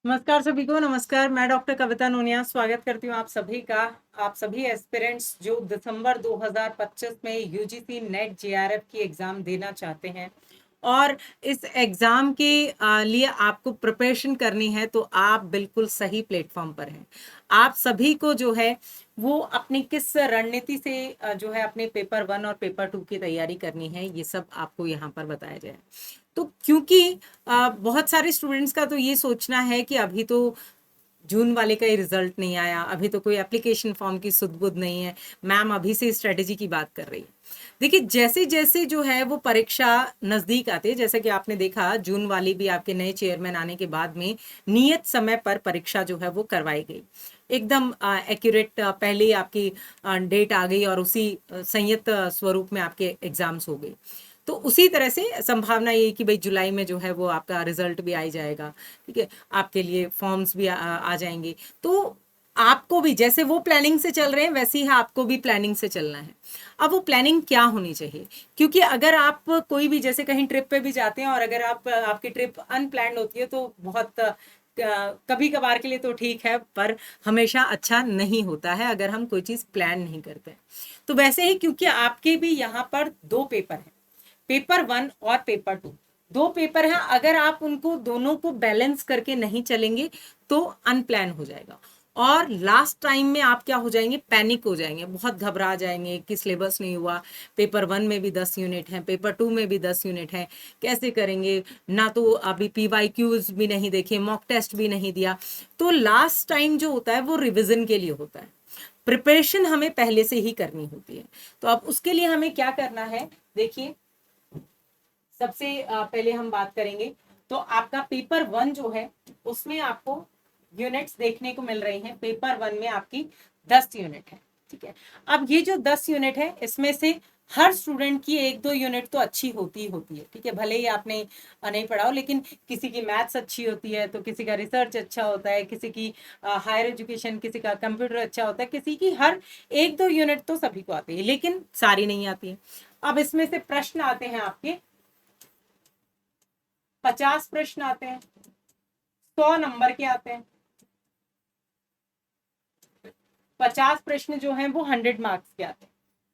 नमस्कार सभी को। नमस्कार, मैं डॉक्टर कविता नोनिया स्वागत करती हूँ आप सभी का। आप सभी एस्पिरेंट्स जो दिसंबर 2025 में यूजीसी नेट जेआरएफ की एग्ज़ाम देना चाहते हैं और इस एग्ज़ाम के लिए आपको प्रिपरेशन करनी है, तो आप बिल्कुल सही प्लेटफॉर्म पर हैं। आप सभी को जो है वो अपनी किस रणनीति से जो है अपने पेपर 1 और पेपर 2 की तैयारी करनी है, ये सब आपको यहाँ पर बताया जाए। तो क्योंकि बहुत सारे स्टूडेंट्स का तो ये सोचना है कि अभी तो जून वाले का ही रिजल्ट नहीं आया, अभी तो कोई एप्लीकेशन फॉर्म की सुध-बुध नहीं है, मैम अभी से स्ट्रेटेजी की बात कर रही है। देखिए, जैसे जैसे जो है वो परीक्षा नजदीक आती है, जैसे कि आपने देखा जून वाली भी आपके नए चेयरमैन आने के बाद में नियत समय पर परीक्षा जो है वो करवाई गई, एकदम एक्यूरेट। पहले ही आपकी डेट आ गई और उसी संयत स्वरूप में आपके एग्जाम्स हो गए। तो उसी तरह से संभावना ये कि भाई जुलाई में जो है वो आपका रिजल्ट भी आ जाएगा, ठीक है, आपके लिए फॉर्म्स भी आ जाएंगे। तो आपको भी जैसे वो प्लानिंग से चल रहे हैं वैसे ही आपको भी प्लानिंग से चलना है। अब वो प्लानिंग क्या होनी चाहिए, क्योंकि अगर आप कोई भी जैसे कहीं ट्रिप पे भी जाते हैं और अगर आपकी ट्रिप अनप्लान्ड होती है तो बहुत कभी कभार के लिए तो ठीक है, पर हमेशा अच्छा नहीं होता है अगर हम कोई चीज़ प्लान नहीं करते हैं। तो वैसे ही क्योंकि आपके भी यहाँ पर 2 पेपर हैं, पेपर 1 और पेपर 2, 2 पेपर हैं। अगर आप उनको दोनों को बैलेंस करके नहीं चलेंगे तो अनप्लान हो जाएगा और लास्ट टाइम में आप क्या हो जाएंगे, पैनिक हो जाएंगे, बहुत घबरा जाएंगे कि सिलेबस नहीं हुआ, पेपर 1 में भी 10 यूनिट हैं, पेपर 2 में भी 10 यूनिट हैं, कैसे करेंगे, ना तो अभी पीवाईक्यूज भी नहीं देखे, मॉक टेस्ट भी नहीं दिया। तो लास्ट टाइम जो होता है वो रिविजन के लिए होता है, प्रिपरेशन हमें पहले से ही करनी होती है। तो अब उसके लिए हमें क्या करना है, देखिए सबसे पहले हम बात करेंगे तो आपका पेपर 1 जो है उसमें आपको यूनिट्स देखने को मिल रही हैं। पेपर 1 में आपकी 10 यूनिट है, ठीक है। अब ये जो 10 यूनिट है इसमें से हर स्टूडेंट की 1-2 यूनिट तो अच्छी होती ही होती है, ठीक है, भले ही आपने नहीं पढ़ा हो, लेकिन किसी की मैथ्स अच्छी होती है तो किसी का रिसर्च अच्छा होता है, किसी की हायर एजुकेशन, किसी का कंप्यूटर अच्छा होता है, किसी की हर 1-2 यूनिट तो सभी को आती है, लेकिन सारी नहीं आती है। अब इसमें से प्रश्न आते हैं आपके 50 प्रश्न आते हैं, 100 नंबर के आते हैं। 50 प्रश्न जो हैं वो 100 मार्क्स के आते हैं।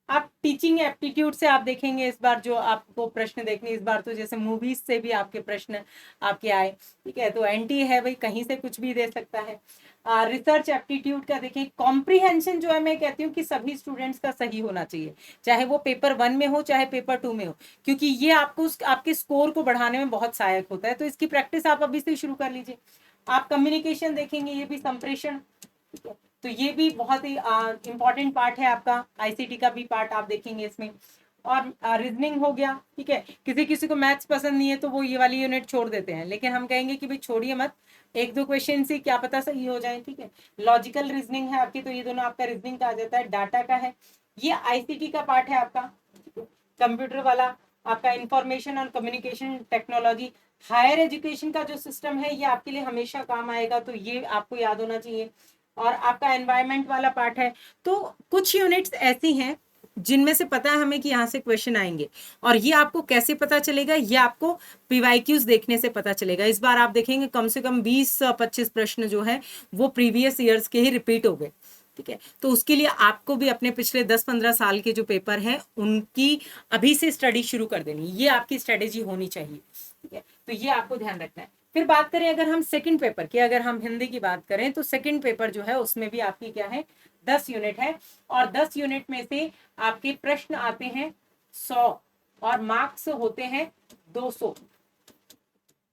आप टीचिंग एप्टीट्यूड से आप देखेंगे, इस बार जो आपको प्रश्न देखने, इस बार तो जैसे मूवीज से भी आपके प्रश्न आपके आए, ठीक है, तो एंटी है भाई, कहीं से कुछ भी दे सकता है। रिसर्च एप्टीट्यूड का देखिए, कॉम्प्रीहेंशन जो है मैं कहती हूँ कि सभी स्टूडेंट्स का सही होना चाहिए, चाहे वो पेपर 1 में हो चाहे पेपर 2 में हो, क्योंकि ये आपको आपके स्कोर को बढ़ाने में बहुत सहायक होता है। तो इसकी प्रैक्टिस आप अभी से शुरू कर लीजिए। आप कम्युनिकेशन देखेंगे, ये भी संप्रेषण, ठीक है, तो ये भी बहुत ही इंपॉर्टेंट पार्ट है आपका, आईसीटी का भी पार्ट आप देखेंगे इसमें। और रीजनिंग हो गया, ठीक है, किसी किसी को मैथ्स पसंद नहीं है तो वो ये वाली यूनिट छोड़ देते हैं, लेकिन हम कहेंगे कि भाई छोड़िए मत, 1-2 क्वेश्चन से क्या पता सही हो जाए, ठीक है। लॉजिकल रीजनिंग है आपकी, तो ये दोनों आपका रीजनिंग का आ जाता है। डाटा का है, ये आईसीटी का पार्ट है आपका, कंप्यूटर वाला आपका इंफॉर्मेशन और कम्युनिकेशन टेक्नोलॉजी। हायर एजुकेशन का जो सिस्टम है ये आपके लिए हमेशा काम आएगा, तो ये आपको याद होना चाहिए। और आपका एनवायरनमेंट वाला पार्ट है। तो कुछ यूनिट्स ऐसी हैं जिनमें से पता है हमें कि यहाँ से क्वेश्चन आएंगे, और ये आपको कैसे पता चलेगा, ये आपको पीवाईक्यूज देखने से पता चलेगा। इस बार आप देखेंगे कम से कम 20-25 प्रश्न जो है वो प्रीवियस ईयर्स के ही रिपीट हो गए, ठीक है। तो उसके लिए आपको भी अपने पिछले 10-15 साल के जो पेपर हैं उनकी अभी से स्टडी शुरू कर देनी, ये आपकी स्ट्रेटेजी होनी चाहिए, ठीक है। तो ये आपको ध्यान रखना है। फिर बात करें अगर हम सेकंड पेपर की, अगर हम हिंदी की बात करें तो सेकंड पेपर जो है उसमें भी आपकी क्या है, 10 यूनिट है, और 10 यूनिट में से आपके प्रश्न आते हैं 100 और मार्क्स होते हैं 200।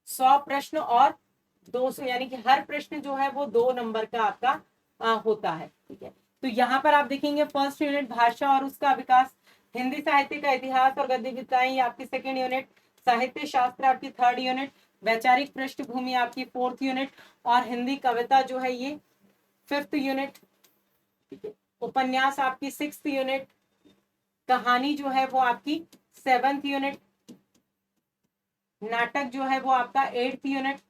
100 प्रश्न और 200, यानी कि हर प्रश्न जो है वो 2 नंबर का आपका होता है, ठीक है। तो यहाँ पर आप देखेंगे फर्स्ट यूनिट भाषा और उसका विकास, हिंदी साहित्य का इतिहास और गद्य विधाएं आपकी सेकंड यूनिट, साहित्य शास्त्र आपकी थर्ड यूनिट, वैचारिक पृष्ठभूमि आपकी फोर्थ यूनिट, और हिंदी कविता जो है ये फिफ्थ यूनिट, ठीक है। उपन्यास आपकी 6th यूनिट, कहानी जो है वो आपकी 7th यूनिट, नाटक जो है वो आपका 8th यूनिट,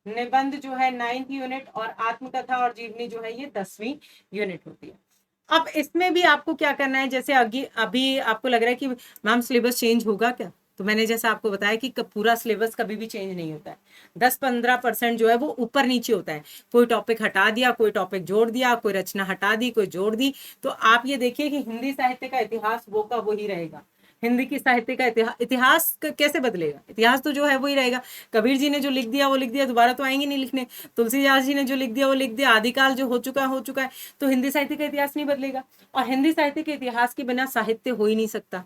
निबंध जो है 9th यूनिट, और आत्मकथा और जीवनी जो है ये 10वीं यूनिट होती है। अब इसमें भी आपको क्या करना है, जैसे अभी आपको लग रहा है कि मैम सिलेबस चेंज होगा क्या, तो मैंने जैसा आपको बताया कि पूरा सिलेबस कभी भी चेंज नहीं होता है, 10-15% जो है वो ऊपर नीचे होता है, कोई टॉपिक हटा दिया, कोई टॉपिक जोड़ दिया, कोई रचना हटा दी, कोई जोड़ दी। तो आप ये देखिए कि हिंदी साहित्य का इतिहास वो का वही रहेगा, हिंदी की साहित्य का इतिहास कैसे बदलेगा, इतिहास तो जो है वही रहेगा। कबीर जी ने जो लिख दिया वो लिख दिया, दोबारा तो आएंगे नहीं लिखने। तुलसीदास जी ने जो लिख दिया वो लिख दिया, आदिकाल जो हो चुका है हो चुका है। तो हिंदी साहित्य का इतिहास नहीं बदलेगा, और हिंदी साहित्य के इतिहास के बिना साहित्य हो ही नहीं सकता।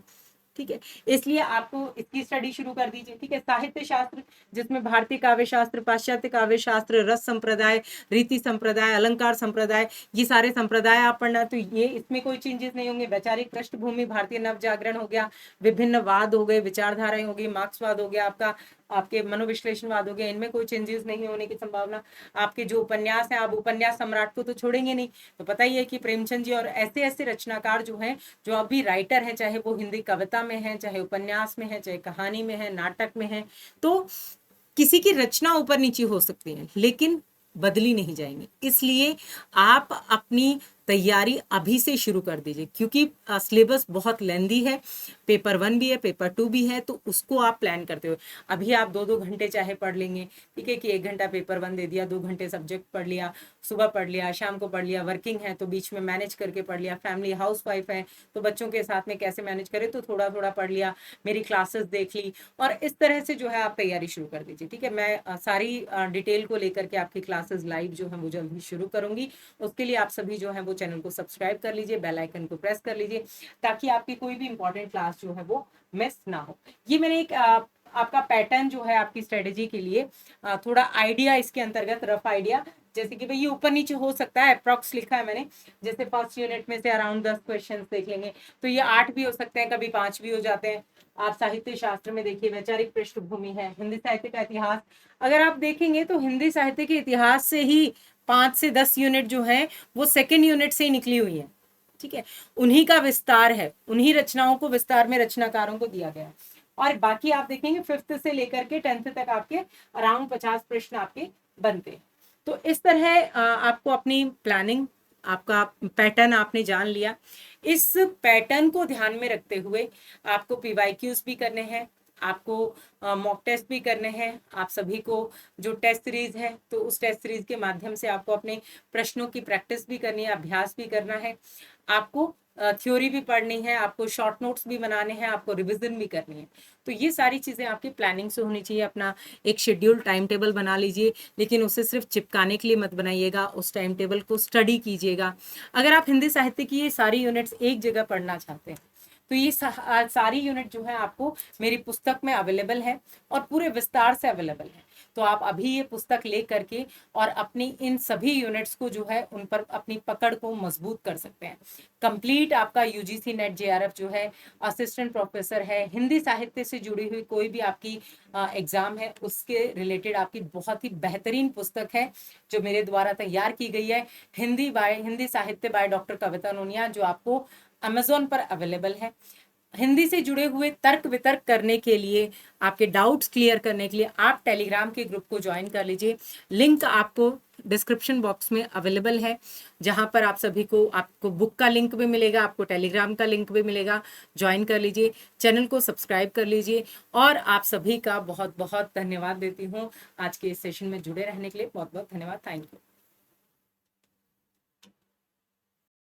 ठीक है, इसलिए आपको इसकी स्टडी शुरू कर दीजिए। ठीक है, साहित्य शास्त्र जिसमें भारतीय काव्य शास्त्र, पाश्चात्य काव्य शास्त्र, रस संप्रदाय, रीति संप्रदाय, अलंकार संप्रदाय, ये सारे संप्रदाय आप पढ़ना, तो ये इसमें कोई चेंजेस नहीं होंगे। वैचारिक पृष्ठभूमि, भारतीय नव जागरण हो गया, विभिन्न वाद हो गए, विचारधाराएं हो गई, मार्क्सवाद हो गया, आपका आपके मनोविश्लेषणवाद हो गया, इनमें कोई चेंजेस नहीं होने की संभावना। आपके जो उपन्यास हैं, आप उपन्यास सम्राट को तो छोड़ेंगे नहीं, तो पता ही है कि प्रेमचंद जी और ऐसे ऐसे रचनाकार जो हैं, जो अभी राइटर हैं, चाहे वो हिंदी कविता में है, चाहे उपन्यास में है, चाहे कहानी में है, नाटक में है, तो किसी की रचना ऊपर नीचे हो सकती है लेकिन बदली नहीं जाएंगी। इसलिए आप अपनी तैयारी अभी से शुरू कर दीजिए, क्योंकि सिलेबस बहुत लेंदी है, पेपर 1 भी है, पेपर 2 भी है, तो उसको आप प्लान करते हो। अभी आप 2-2 घंटे चाहे पढ़ लेंगे, ठीक है, कि 1 घंटा पेपर 1 दे दिया, 2 घंटे सब्जेक्ट पढ़ लिया, सुबह पढ़ लिया, शाम को पढ़ लिया, वर्किंग है तो बीच में मैनेज करके पढ़ लिया, फैमिली हाउसवाइफ है तो बच्चों के साथ में कैसे मैनेज करें तो थोड़ा थोड़ा पढ़ लिया, मेरी क्लासेस देख ली, और इस तरह से जो है आप तैयारी शुरू कर दीजिए। ठीक है, मैं सारी डिटेल को लेकर के आपकी क्लासेस लाइव जो है वो जल्दी शुरू करूंगी। उसके लिए आप सभी जो है वो चैनल को सब्सक्राइब कर लीजिए, बेल आइकन को प्रेस कर लीजिए, ताकि आपकी कोई भी इंपॉर्टेंट क्लास जो है वो मिस ना हो। ये मैंने एक आपका पैटर्न जो है आपकी स्ट्रेटेजी के लिए थोड़ा आइडिया इसके अंतर्गत, रफ आइडिया, जैसे कि भाई ये ऊपर नीचे हो सकता है, अप्रॉक्स लिखा है मैंने, जैसे फर्स्ट यूनिट में से अराउंड 10 क्वेश्चन देख लेंगे, तो ये 8 भी हो सकते हैं, कभी 5 भी हो जाते हैं। आप साहित्य शास्त्र में देखिए, वैचारिक पृष्ठभूमि है, हिंदी साहित्य का इतिहास, अगर आप देखेंगे तो हिंदी साहित्य के इतिहास से ही 5 से 10 यूनिट जो है वो सेकेंड यूनिट से ही निकली हुई है। ठीक है, उन्हीं का विस्तार है, उन्हीं रचनाओं को विस्तार में रचनाकारों को दिया गया है, और बाकी आप देखेंगे 5th से लेकर के 10th तक आपके अराउंड 50 प्रश्न आपके बनते हैं। तो इस तरह आपको अपनी प्लानिंग, आपका पैटर्न आपने जान लिया। इस पैटर्न को ध्यान में रखते हुए आपको PYQs भी करने हैं, आपको मॉक टेस्ट भी करने हैं। आप सभी को जो टेस्ट सीरीज है, तो उस टेस्ट सीरीज के माध्यम से आपको अपने प्रश्नों की प्रैक्टिस भी करनी है, अभ्यास भी करना है, आपको थ्योरी भी पढ़नी है, आपको शॉर्ट नोट्स भी बनाने हैं, आपको रिवीजन भी करनी है। तो ये सारी चीज़ें आपकी प्लानिंग से होनी चाहिए। अपना एक शेड्यूल टाइम टेबल बना लीजिए, लेकिन उसे सिर्फ चिपकाने के लिए मत बनाइएगा, उस टाइम टेबल को स्टडी कीजिएगा। अगर आप हिंदी साहित्य की ये सारी यूनिट्स एक जगह पढ़ना चाहते हैं, तो ये सारी यूनिट जो है आपको मेरी पुस्तक में अवेलेबल है, और पूरे विस्तार से अवेलेबल है। तो आप अभी ये पुस्तक ले करके और अपनी इन सभी यूनिट्स को जो है उन पर अपनी पकड़ को मजबूत कर सकते हैं। कंप्लीट आपका UGC नेट JRF जो है, असिस्टेंट प्रोफेसर है, हिंदी साहित्य से जुड़ी हुई कोई भी आपकी एग्जाम है, उसके रिलेटेड आपकी बहुत ही बेहतरीन पुस्तक है जो मेरे द्वारा तैयार की गई है, हिंदी साहित्य बाय डॉक्टर कविता नोनिया, जो आपको अमेज़न पर अवेलेबल है। हिंदी से जुड़े हुए तर्क वितर्क करने के लिए, आपके डाउट्स क्लियर करने के लिए आप टेलीग्राम के ग्रुप को ज्वाइन कर लीजिए। लिंक आपको डिस्क्रिप्शन बॉक्स में अवेलेबल है, जहां पर आप सभी को, आपको बुक का लिंक भी मिलेगा, आपको टेलीग्राम का लिंक भी मिलेगा, ज्वाइन कर लीजिए, चैनल को सब्सक्राइब कर लीजिए। और आप सभी का बहुत बहुत धन्यवाद देती हूँ आज के इस सेशन में जुड़े रहने के लिए। बहुत बहुत धन्यवाद, थैंक यू।